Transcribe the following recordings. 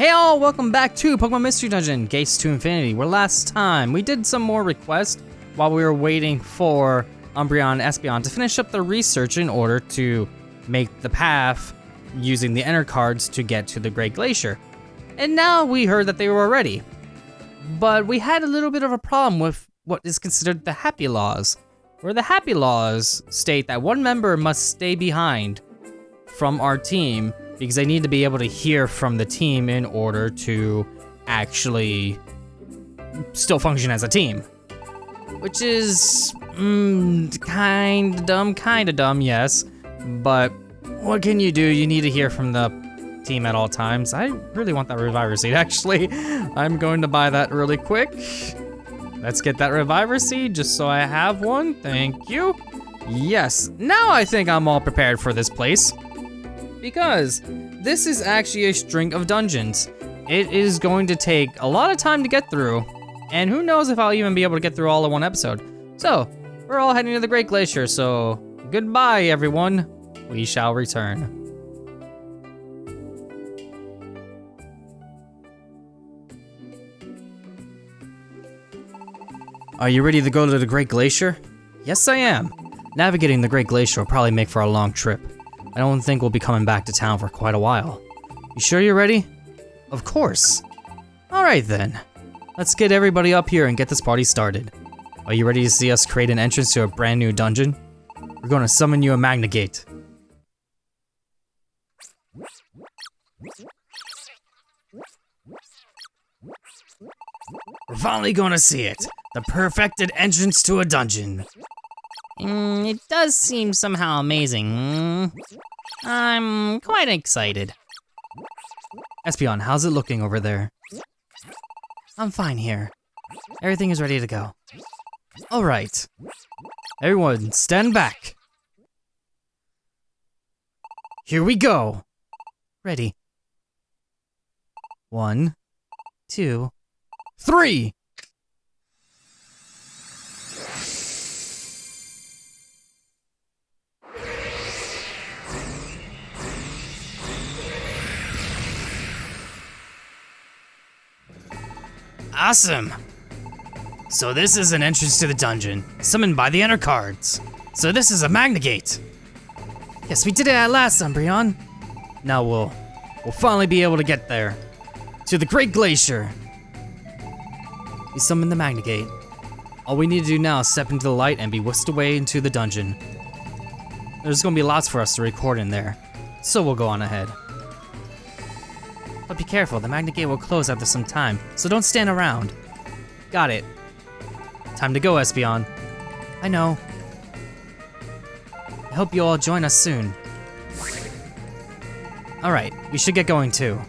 Hey all, welcome back to Pokemon Mystery Dungeon, Gates to Infinity, where last time we did some more requests while we were waiting for Umbreon and Espeon to finish up their research in order to make the path using the enter cards to get to the Great Glacier. And now we heard that they were ready. But we had a little bit of a problem with what is considered the Happy Laws, where the Happy Laws state that one member must stay behind from our team because they need to be able to hear from the team in order to actually still function as a team. Which is kinda dumb, yes. But what can you do? You need to hear from the team at all times. I really want that Reviver Seed, actually. I'm going to buy that really quick. Let's get that Reviver Seed just so I have one. Thank you. Yes, now I think I'm all prepared for this place. Because this is actually a string of dungeons. It is going to take a lot of time to get through, and who knows if I'll even be able to get through all in one episode. So, we're all heading to the Great Glacier, so goodbye everyone. We shall return. Are you ready to go to the Great Glacier? Yes, I am. Navigating the Great Glacier will probably make for a long trip. I don't think we'll be coming back to town for quite a while. You sure you're ready? Of course. Alright then. Let's get everybody up here and get this party started. Are you ready to see us create an entrance to a brand new dungeon? We're gonna summon you a Magnagate. We're finally gonna see it. The perfected entrance to a dungeon. It does seem somehow amazing. I'm quite excited. Espeon, how's it looking over there? I'm fine here. Everything is ready to go. All right. Everyone, stand back. Here we go. Ready. 1, 2, 3. Awesome! So this is an entrance to the dungeon, summoned by the enter cards. So this is a Magnagate. Yes, we did it at last, Umbreon. Now we'll finally be able to get there. To the Great Glacier. We summoned the Magnagate. All we need to do now is step into the light and be whisked away into the dungeon. There's gonna be lots for us to record in there, so we'll go on ahead. But be careful, the Magnagate will close after some time, so don't stand around. Got it. Time to go, Espeon. I know. I hope you all join us soon. Alright, we should get going too.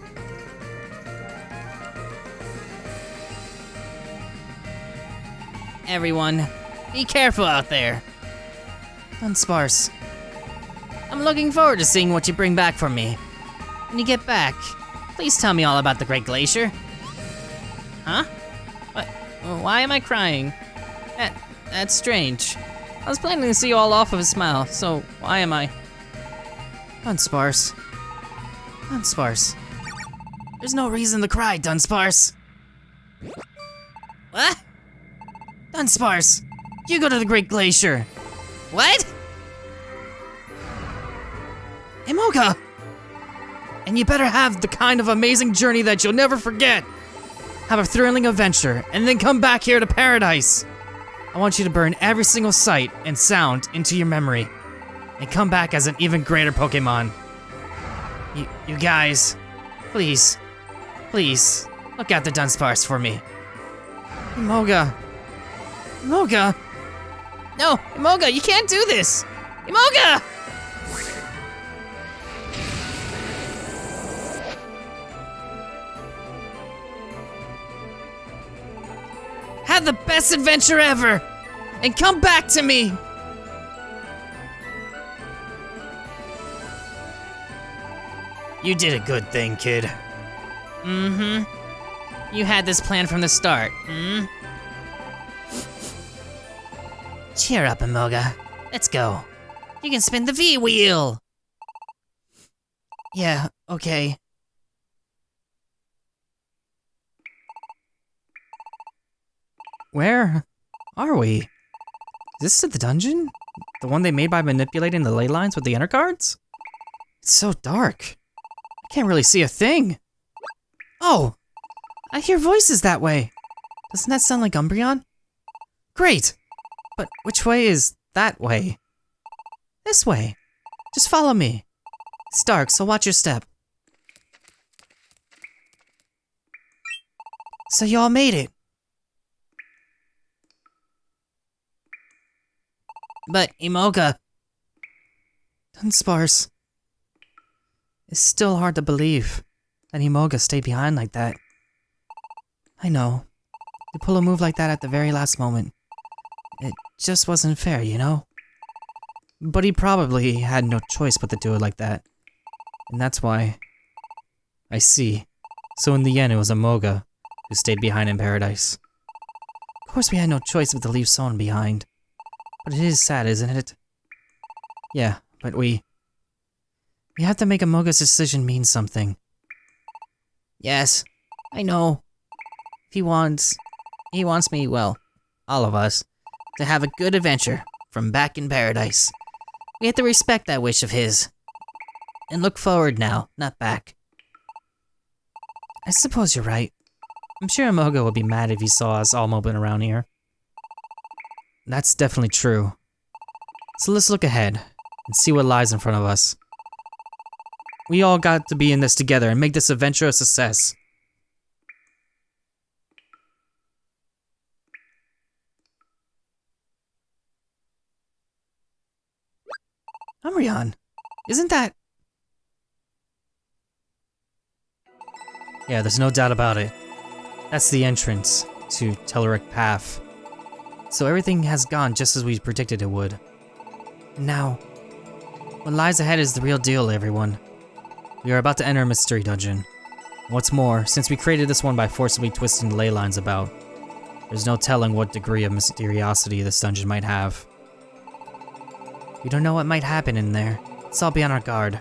Everyone, be careful out there. Dunsparce. I'm looking forward to seeing what you bring back for me. When you get back, please tell me all about the Great Glacier. Huh? What? Why am I crying? That's strange. I was planning to see you all off of a smile, so why am I? Dunsparce. Dunsparce. There's no reason to cry, Dunsparce. What? Dunsparce, you go to the Great Glacier. What? Imoga! And you better have the kind of amazing journey that you'll never forget. Have a thrilling adventure, and then come back here to paradise. I want you to burn every single sight and sound into your memory, and come back as an even greater Pokémon. You guys, please, look after Dunsparce for me. Imoga. Imoga! No, Imoga, you can't do this! Imoga! Have the best adventure ever! And come back to me! You did a good thing, kid. Mm-hmm. You had this plan from the start, hmm? Cheer up, Imoga. Let's go. You can spin the V-wheel! Yeah, okay. Where are we? Is this the dungeon? The one they made by manipulating the ley lines with the enter cards? It's so dark. I can't really see a thing. Oh, I hear voices that way. Doesn't that sound like Umbreon? Great! But which way is that way? This way. Just follow me. It's dark, so watch your step. So you all made it. But Imoga... Dunsparce... It's still hard to believe that Imoga stayed behind like that. I know. You pull a move like that at the very last moment. It just wasn't fair, you know? But he probably had no choice but to do it like that. And that's why... I see. So in the end, it was Imoga who stayed behind in paradise. Of course we had no choice but to leave someone behind. But it is sad, isn't it? Yeah, but we have to make Imoga's decision mean something. Yes, I know. He wants me, well, all of us, to have a good adventure from back in paradise. We have to respect that wish of his. And look forward now, not back. I suppose you're right. I'm sure Imoga would be mad if he saw us all moping around here. That's definitely true. So let's look ahead and see what lies in front of us. We all got to be in this together and make this adventure a success. Umbreon, isn't that... Yeah, there's no doubt about it. That's the entrance to Telluric Path. So everything has gone just as we predicted it would. And now, what lies ahead is the real deal, everyone. We are about to enter a mystery dungeon. What's more, since we created this one by forcibly twisting the ley lines about, there's no telling what degree of mysteriosity this dungeon might have. We don't know what might happen in there. Let's all be on our guard.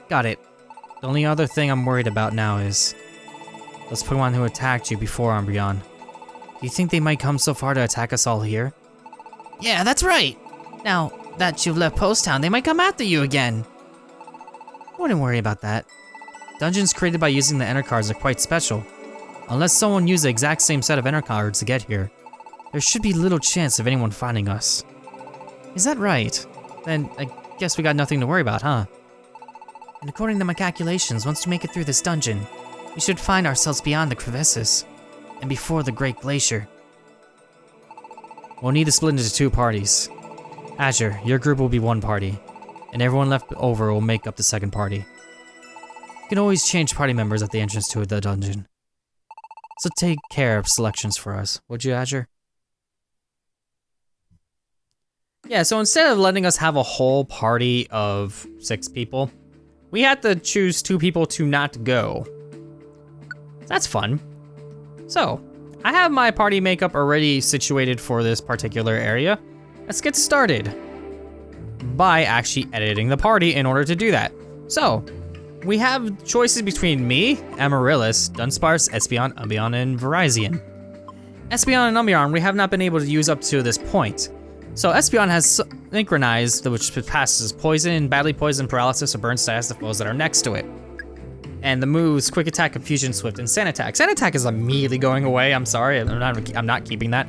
Got it. The only other thing I'm worried about now is those Pokemon who attacked you before, Umbreon. Do you think they might come so far to attack us all here? Yeah, that's right! Now that you've left Post Town, they might come after you again. I wouldn't worry about that. Dungeons created by using the enter cards are quite special. Unless someone used the exact same set of enter cards to get here, there should be little chance of anyone finding us. Is that right? Then I guess we got nothing to worry about, huh? And according to my calculations, once we make it through this dungeon, we should find ourselves beyond the crevices and before the Great Glacier. We'll need to split into two parties. Azure, your group will be one party, and everyone left over will make up the second party. You can always change party members at the entrance to the dungeon. So take care of selections for us, would you, Azure? Yeah, so instead of letting us have a whole party of 6 people, we had to choose 2 people to not go. That's fun. So, I have my party makeup already situated for this particular area. Let's get started by actually editing the party in order to do that. So, we have choices between me, Amaryllis, Dunsparce, Espeon, Umbreon, and Virizion. Espeon and Umbreon we have not been able to use up to this point. So Espeon has synchronized, which passes poison, badly poison, paralysis, or burn status to foes that are next to it. And the moves Quick Attack, Confusion Swift, and Sand Attack. Sand Attack is immediately going away. I'm sorry, I'm not keeping that.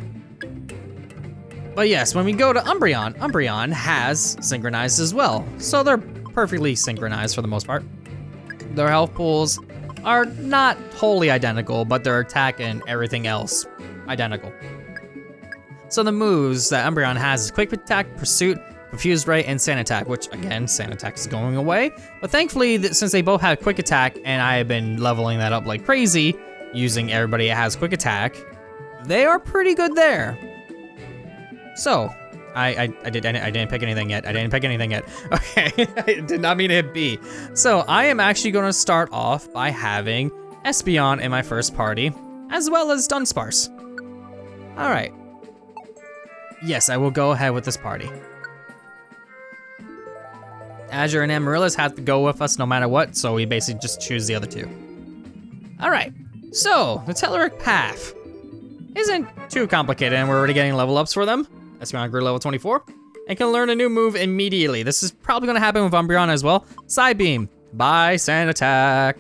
But yes, when we go to Umbreon, Umbreon has synchronized as well. So they're perfectly synchronized for the most part. Their health pools are not wholly identical, but their attack and everything else identical. So the moves that Umbreon has is Quick Attack, Pursuit, Confused Ray, and Sand Attack, which again, Sand Attack is going away. But thankfully, since they both have Quick Attack, and I have been leveling that up like crazy, using everybody that has Quick Attack, they are pretty good there. So, I didn't pick anything yet. Okay, I did not mean to hit B. So I am actually gonna start off by having Espeon in my first party, as well as Dunsparce. All right. Yes, I will go ahead with this party. Azure and Amaryllis have to go with us no matter what, so we basically just choose the other 2. All right, so the Telluric Path. isn't too complicated, and we're already getting level ups for them. Espeon grew level 24, and can learn a new move immediately. This is probably gonna happen with Umbreon as well. Side Beam, bye, Sand Attack.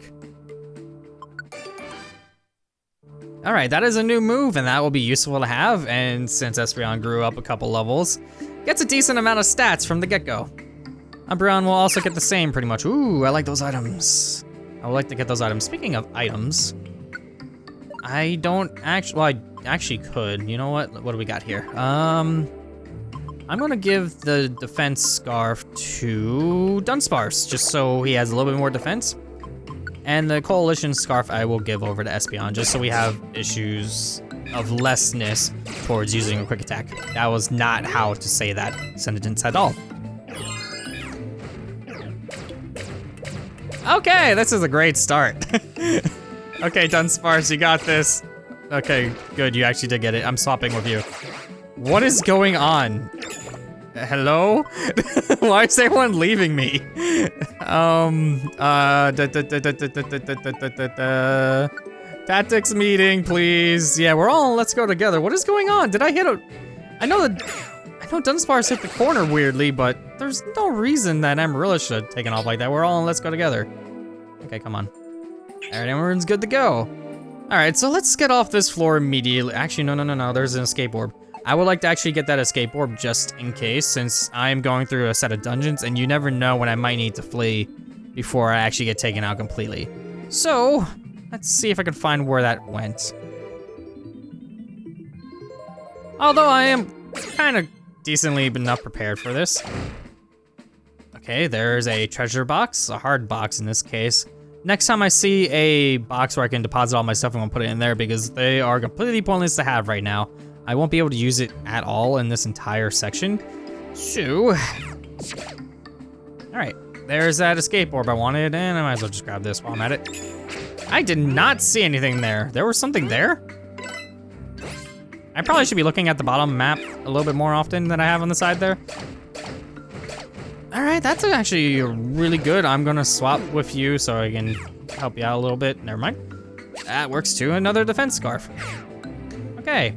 All right, that is a new move, and that will be useful to have, and since Espeon grew up a couple levels, gets a decent amount of stats from the get-go. Umbreon will also get the same, pretty much. Ooh, I like those items. I would like to get those items. Speaking of items, I don't actually, well, I actually could. You know what? What do we got here? I'm gonna give the defense scarf to Dunsparce, just so he has a little bit more defense. And the coalition scarf I will give over to Espeon, just so we have issues of lessness towards using a quick attack. That was not how to say that sentence at all. Okay, this is a great start. Okay, Dunsparce, you got this. Okay, good, you actually did get it. I'm swapping with you. What is going on? Hello? Why is everyone leaving me? Tactics meeting, please. Yeah, we're all let's go together. What is going on? Did I hit a... I know Dunsparce hit the corner weirdly, but there's no reason that Amarilla should have taken off like that. We're all in let's go together. Okay, come on. All right, everyone's good to go. All right, so let's get off this floor immediately. Actually, no, there's an escape orb. I would like to actually get that escape orb just in case, since I'm going through a set of dungeons and you never know when I might need to flee before I actually get taken out completely. So, let's see if I can find where that went. Although I am kind of decently enough prepared for this. Okay, there's a treasure box, a hard box in this case. Next time I see a box where I can deposit all my stuff, I'm gonna put it in there because they are completely pointless to have right now. I won't be able to use it at all in this entire section. So, all right, there's that escape orb I wanted, and I might as well just grab this while I'm at it. I did not see anything there. There was something there? I probably should be looking at the bottom map a little bit more often than I have on the side there. All right, that's actually really good. I'm gonna swap with you so I can help you out a little bit. Never mind. That works too, another defense scarf. Okay.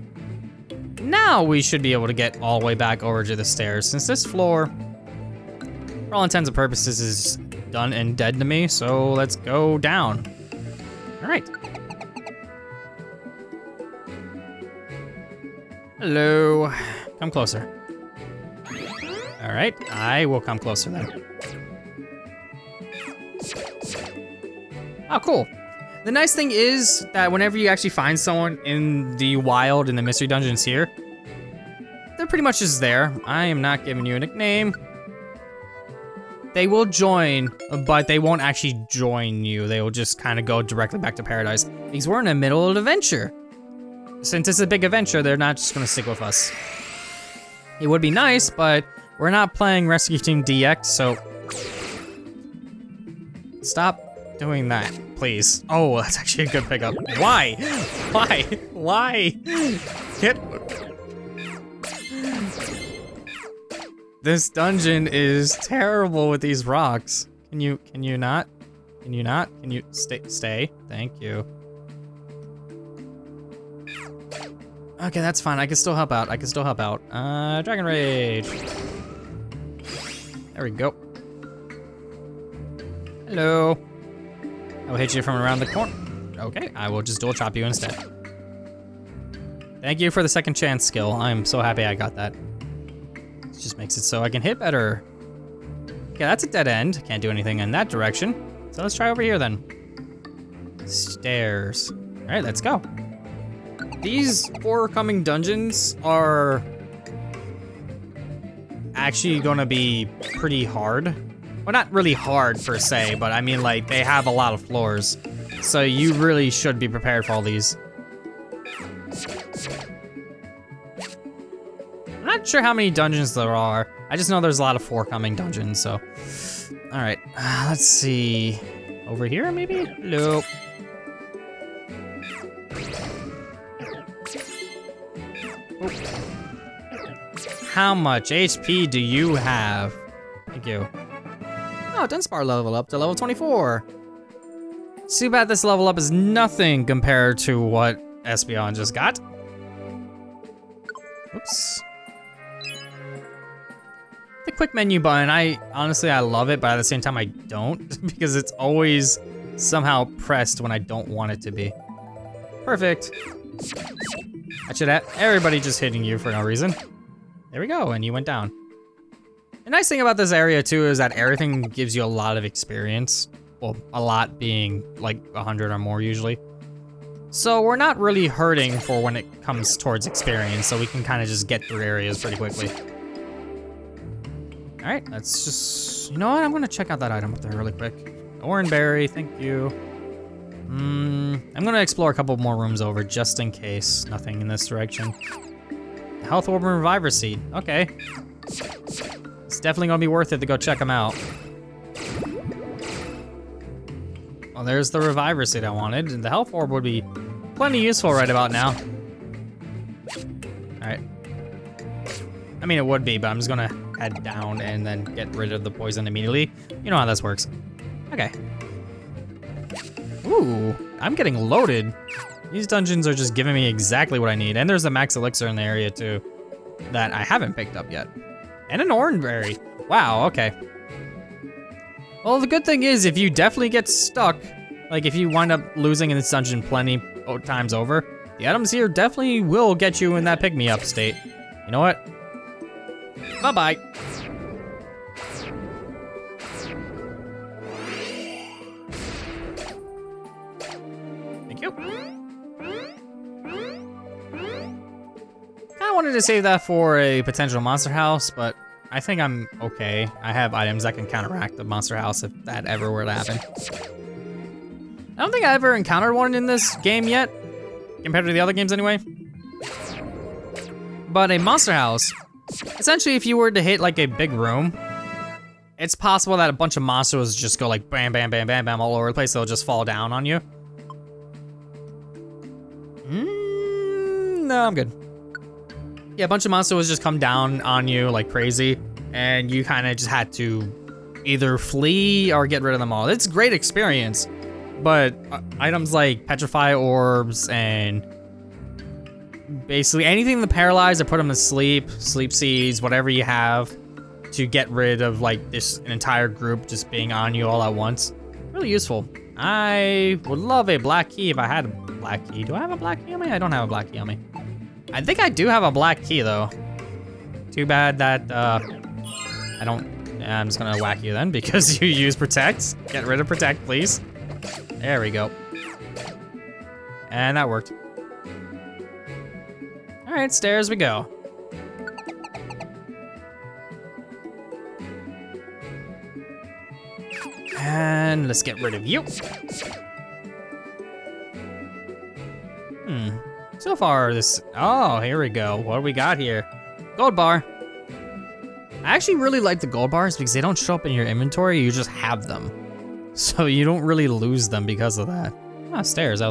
Now we should be able to get all the way back over to the stairs, since this floor, for all intents and purposes, is done and dead to me, so let's go down. All right. Hello, come closer. All right, I will come closer then. Oh, cool. The nice thing is that whenever you actually find someone in the wild, in the mystery dungeons here, they're pretty much just there. I am not giving you a nickname. They will join, but they won't actually join you. They will just kind of go directly back to paradise because we're in the middle of an adventure. Since it's a big adventure, they're not just gonna stick with us. It would be nice, but we're not playing Rescue Team DX, so stop doing that, please. Oh, that's actually a good pickup. Why? Why? Why? Get... This dungeon is terrible with these rocks. Can you not? Can you not? Can you stay? Thank you. Okay, that's fine. I can still help out. Dragon Rage. There we go. Hello. I will hit you from around the corner. Okay, I will just dual chop you instead. Thank you for the second chance skill. I'm so happy I got that. It just makes it so I can hit better. Okay, that's a dead end. Can't do anything in that direction. So let's try over here then. Stairs. All right, let's go. These forthcoming dungeons are actually gonna be pretty hard. Well, not really hard per se, but I mean like they have a lot of floors. So you really should be prepared for all these. I'm not sure how many dungeons there are. I just know there's a lot of forthcoming dungeons, so. All right, let's see. Over here, maybe? Nope. Oh. How much HP do you have? Thank you. Oh, Dunsparce level up to level 24. Too bad this level up is nothing compared to what Espeon just got. Oops. The quick menu button, honestly, I love it, but at the same time, I don't, because it's always somehow pressed when I don't want it to be. Perfect. I should have everybody just hitting you for no reason. There we go, and you went down. The nice thing about this area too is that everything gives you a lot of experience. Well, a lot being like 100 or more usually. So we're not really hurting for when it comes towards experience, so we can kind of just get through areas pretty quickly. All right, let's just, you know what? I'm gonna check out that item up there really quick. Oranberry, thank you. I'm gonna explore a couple more rooms over just in case. Nothing in this direction. Health Orb and Reviver Seed, okay. It's definitely gonna be worth it to go check them out. Well, there's the Reviver Seed I wanted, and the Health Orb would be plenty useful right about now. All right. I mean, it would be, but I'm just gonna head down and then get rid of the poison immediately. You know how this works. Okay. Ooh, I'm getting loaded. These dungeons are just giving me exactly what I need. And there's a max elixir in the area too that I haven't picked up yet. And an oranberry. Wow, okay. Well, the good thing is if you definitely get stuck, like if you wind up losing in this dungeon plenty times over, the items here definitely will get you in that pick-me-up state. You know what? Bye-bye. Thank you. I wanted to save that for a potential monster house, but I think I'm okay. I have items that can counteract the monster house if that ever were to happen. I don't think I ever encountered one in this game yet, compared to the other games anyway. But a monster house, essentially if you were to hit like a big room, it's possible that a bunch of monsters just go like bam, bam, bam, bam, bam all over the place. They'll just fall down on you. No, I'm good. Yeah, a bunch of monsters just come down on you like crazy, and you kind of just had to either flee or get rid of them all. It's a great experience, but items like petrify orbs and basically anything that paralyze or put them to sleep, sleep seeds, whatever you have to get rid of like an entire group just being on you all at once. Really useful. I would love a black key if I had a black key. Do I have a black key on me? I don't have a black key on me. I think I do have a black key though. Too bad that I don't. I'm just gonna whack you then because you use protect. Get rid of protect, please. There we go. And that worked. All right, stairs we go. And let's get rid of you. So far this, oh, here we go. What do we got here? Gold bar. I actually really like the gold bars because they don't show up in your inventory, you just have them. So you don't really lose them because of that. Ah, stairs,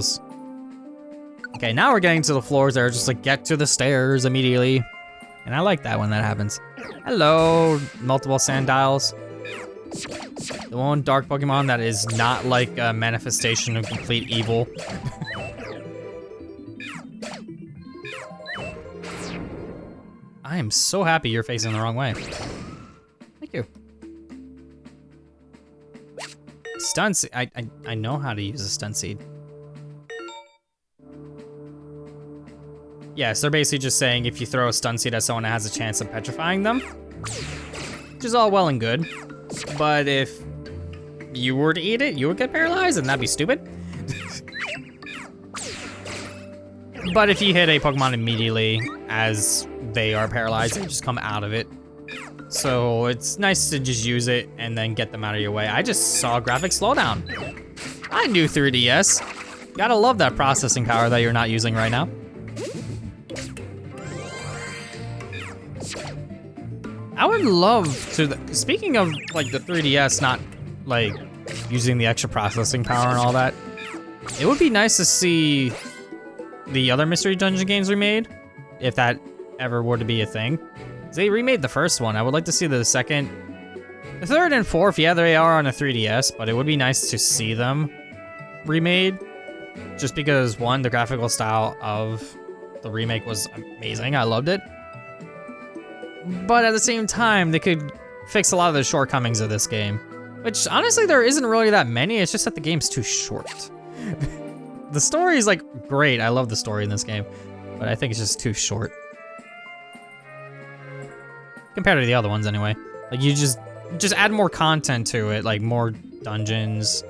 okay, now we're getting to the floors that are just like, get to the stairs immediately. And I like that when that happens. Hello, multiple sandiles. The one dark Pokemon that is not like a manifestation of complete evil. I am so happy you're facing the wrong way. Thank you. Stun seed, I know how to use a stun seed. Yes, they're basically just saying if you throw a stun seed at someone, it has a chance of petrifying them. Which is all well and good. But if you were to eat it, you would get paralyzed and that'd be stupid. But if you hit a Pokemon immediately as they are paralyzed, they just come out of it. So it's nice to just use it and then get them out of your way. I just saw graphic slowdown. I knew 3DS. Gotta love that processing power that you're not using right now. I would love to, speaking of like the 3DS not like using the extra processing power and all that, it would be nice to see the other Mystery Dungeon games remade, if that ever were to be a thing. They remade the first one. I would like to see the second. The third and fourth, yeah, they are on a 3DS, but it would be nice to see them remade. Just because, one, the graphical style of the remake was amazing. I loved it. but at the same time, they could fix a lot of the shortcomings of this game. Which, honestly, there isn't really that many, it's just that the game's too short. The story is, like, great, I love the story in this game, but I think it's just too short. Compared to the other ones, anyway. Like, you just add more content to it, like more dungeons,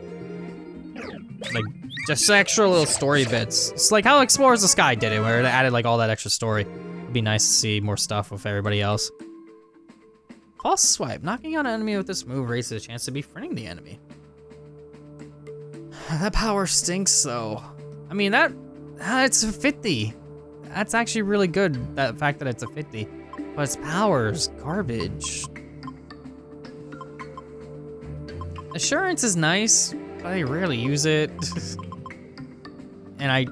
like just extra little story bits. It's like how Explorers of the Sky did it, where they added like all that extra story. It'd be nice to see more stuff with everybody else. False swipe. Knocking on an enemy with this move raises a chance to befriending the enemy. That power stinks though. I mean, it's a 50. That's actually really good, that fact that it's a 50. But its power's garbage. Assurance is nice, but I rarely use it. And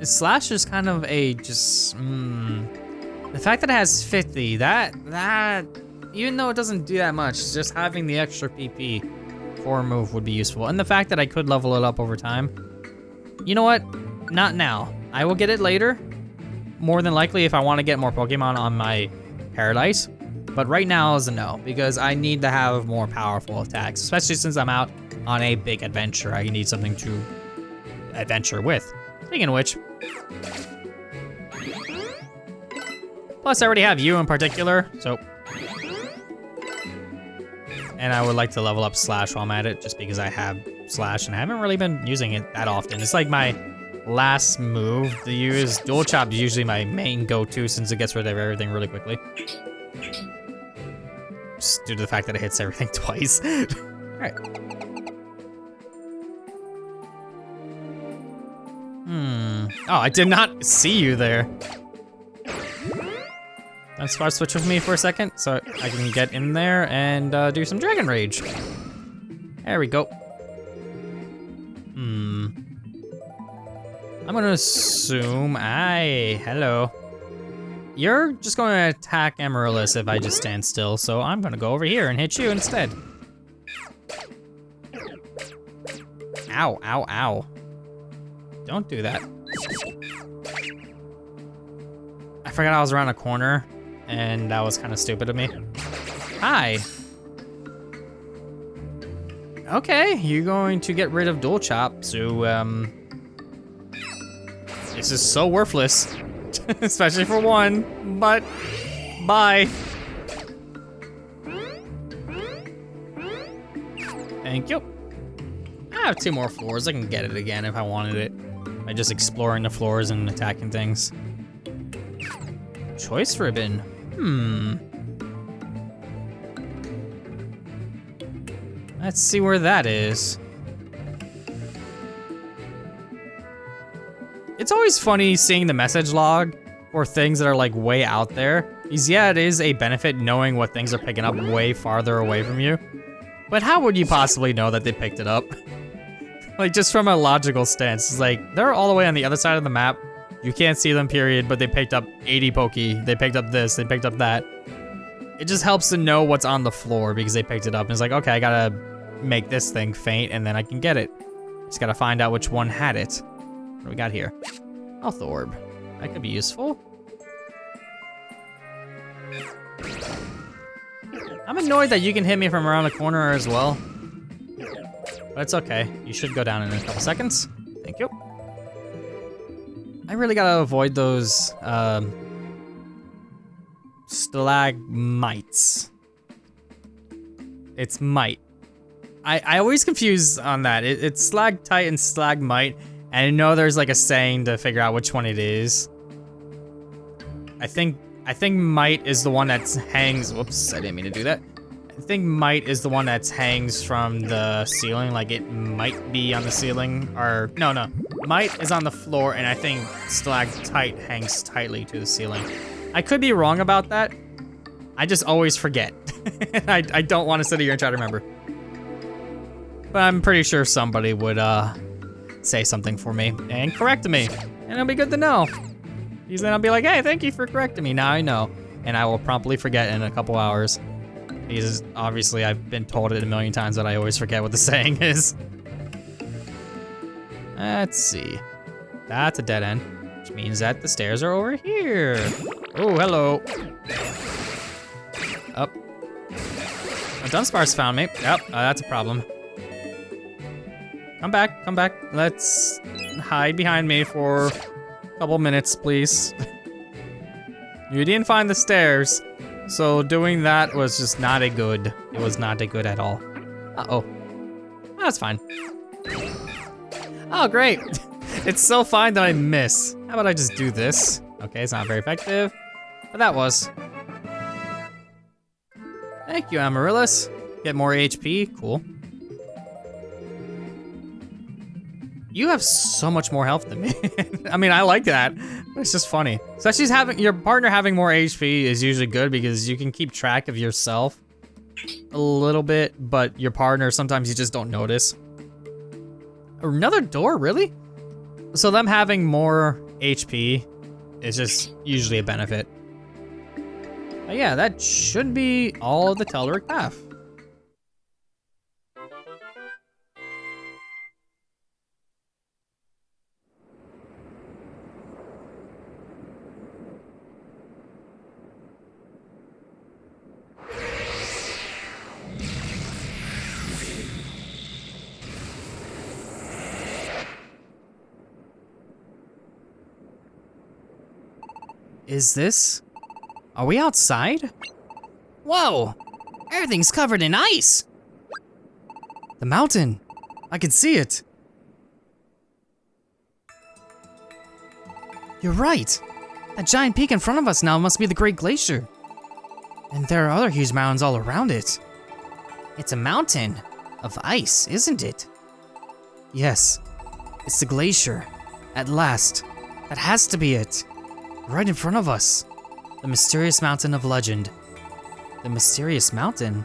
Slash is kind of a just, the fact that it has 50, that, even though it doesn't do that much, just having the extra PP for a move would be useful. And the fact that I could level it up over time. You know what? Not now. I will get it later. More than likely if I want to get more Pokemon on my Paradise. But right now is a no, because I need to have more powerful attacks, especially since I'm out on a big adventure. I need something to adventure with. Speaking of which, plus I already have you in particular, so. And I would like to level up Slash while I'm at it, just because I have Slash and I haven't really been using it that often. It's like my last move to use. Dual Chop is usually my main go-to since it gets rid of everything really quickly. Just due to the fact that it hits everything twice. Alright. Oh, I did not see you there. Let's switch with me for a second so I can get in there and do some Dragon Rage. There we go. I'm gonna assume, hello. You're just going to attack Amaryllis if I just stand still, so I'm gonna go over here and hit you instead. Ow, ow, ow. Don't do that. I forgot I was around a corner, and that was kind of stupid of me. Hi. Okay, you're going to get rid of Dual Chop, so, this is so worthless. Especially for one, but bye. Thank you. I have 2 more floors. I can get it again if I wanted it. By just exploring the floors and attacking things. Choice ribbon. Let's see where that is. It's always funny seeing the message log for things that are like way out there. Because yeah, it is a benefit knowing what things are picking up way farther away from you. But how would you possibly know that they picked it up? Like just from a logical stance, it's like they're all the way on the other side of the map. You can't see them, period, but they picked up 80 Poke. They picked up this, they picked up that. It just helps to know what's on the floor because they picked it up. And it's like, okay, I gotta make this thing faint and then I can get it. Just gotta find out which one had it. What do we got here? Health Orb. That could be useful. I'm annoyed that you can hit me from around the corner as well. But it's okay. You should go down in a couple seconds. Thank you. I really gotta avoid those stalagmites. It's mite. I always confuse on that. It's stalactite and stalagmite. And I know there's like a saying to figure out which one it is. I think mite is the one that hangs. Whoops, I didn't mean to do that. I think mite is the one that hangs from the ceiling, like it might be on the ceiling, or no. Mite is on the floor, and I think stalactite hangs tightly to the ceiling. I could be wrong about that. I just always forget. I don't want to sit here and try to remember. But I'm pretty sure somebody would say something for me and correct me, and it'll be good to know. Because then I'll be like, hey, thank you for correcting me. Now I know, and I will promptly forget in a couple hours. Because obviously I've been told it a million times that I always forget what the saying is. Let's see. That's a dead end, which means that the stairs are over here. Oh, hello. up. Dunsparce found me. Yep, that's a problem. Come back, come back. Let's hide behind me for a couple minutes, please. You didn't find the stairs, so doing that was just not a good. It was not a good at all. Uh-oh. That's fine. Oh, great. It's so fine that I miss. How about I just do this? Okay, it's not very effective, but that was. Thank you, Amaryllis. Get more HP, cool. You have so much more health than me. I mean, I like that, but it's just funny. Especially your partner having more HP is usually good because you can keep track of yourself a little bit, but your partner, sometimes you just don't notice. Another door, really? So them having more HP is just usually a benefit. But yeah, that should be all of the Telluric Path. Is this? Are we outside? Whoa! Everything's covered in ice! The mountain! I can see it! You're right! That giant peak in front of us now must be the Great Glacier. And there are other huge mountains all around it. It's a mountain of ice, isn't it? Yes. It's the glacier. At last. That has to be it. Right in front of us. The mysterious mountain of legend. The mysterious mountain?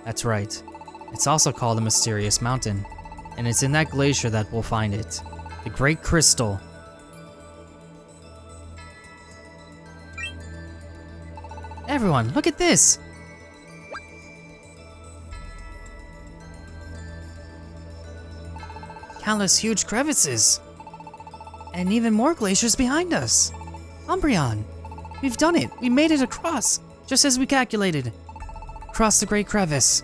That's right. It's also called the mysterious mountain. And it's in that glacier that we'll find it. The Great Crystal. Everyone, look at this! Countless huge crevices. And even more glaciers behind us. Umbreon, we've done it. We made it across, just as we calculated. Across the Great Crevice.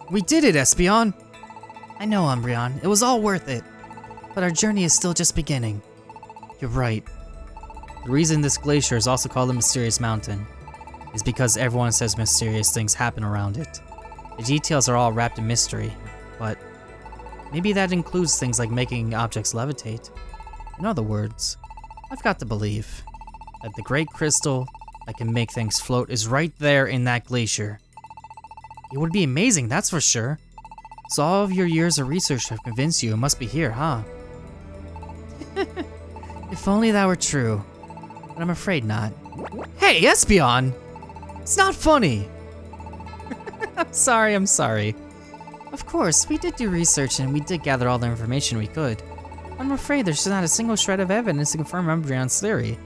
We did it, Espeon! I know, Umbreon. It was all worth it. But our journey is still just beginning. You're right. The reason this glacier is also called the Mysterious Mountain is because everyone says mysterious things happen around it. The details are all wrapped in mystery, but maybe that includes things like making objects levitate. In other words, I've got to believe that the Great Crystal that can make things float is right there in that glacier. It would be amazing, that's for sure. So all of your years of research have convinced you it must be here, huh? If only that were true. But I'm afraid not. Hey, Espeon! It's not funny! I'm sorry. Of course, we did do research and we did gather all the information we could. I'm afraid there's not a single shred of evidence to confirm Umbreon's theory.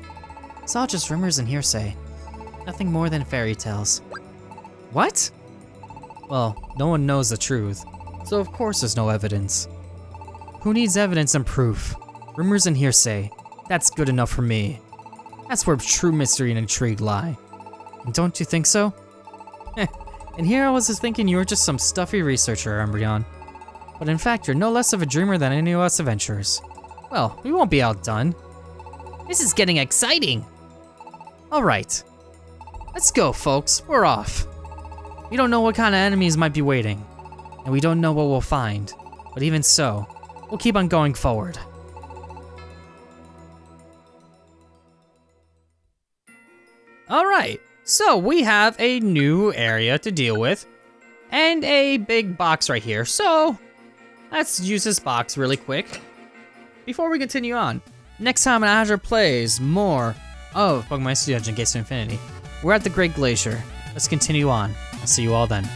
It's all just rumors and hearsay. Nothing more than fairy tales. What? Well, no one knows the truth, so of course there's no evidence. Who needs evidence and proof? Rumors and hearsay. That's good enough for me. That's where true mystery and intrigue lie. And don't you think so? And here I was just thinking you were just some stuffy researcher, Umbreon. But in fact, you're no less of a dreamer than any of us adventurers. Well, we won't be outdone. This is getting exciting! Alright. Let's go, folks. We're off. We don't know what kind of enemies might be waiting. And we don't know what we'll find. But even so, we'll keep on going forward. Alright. So we have a new area to deal with, and a big box right here. So let's use this box really quick before we continue on. Next time on Azure plays more of Pokemon Mystery Dungeon Gates to Infinity, we're at the Great Glacier. Let's continue on. I'll see you all then.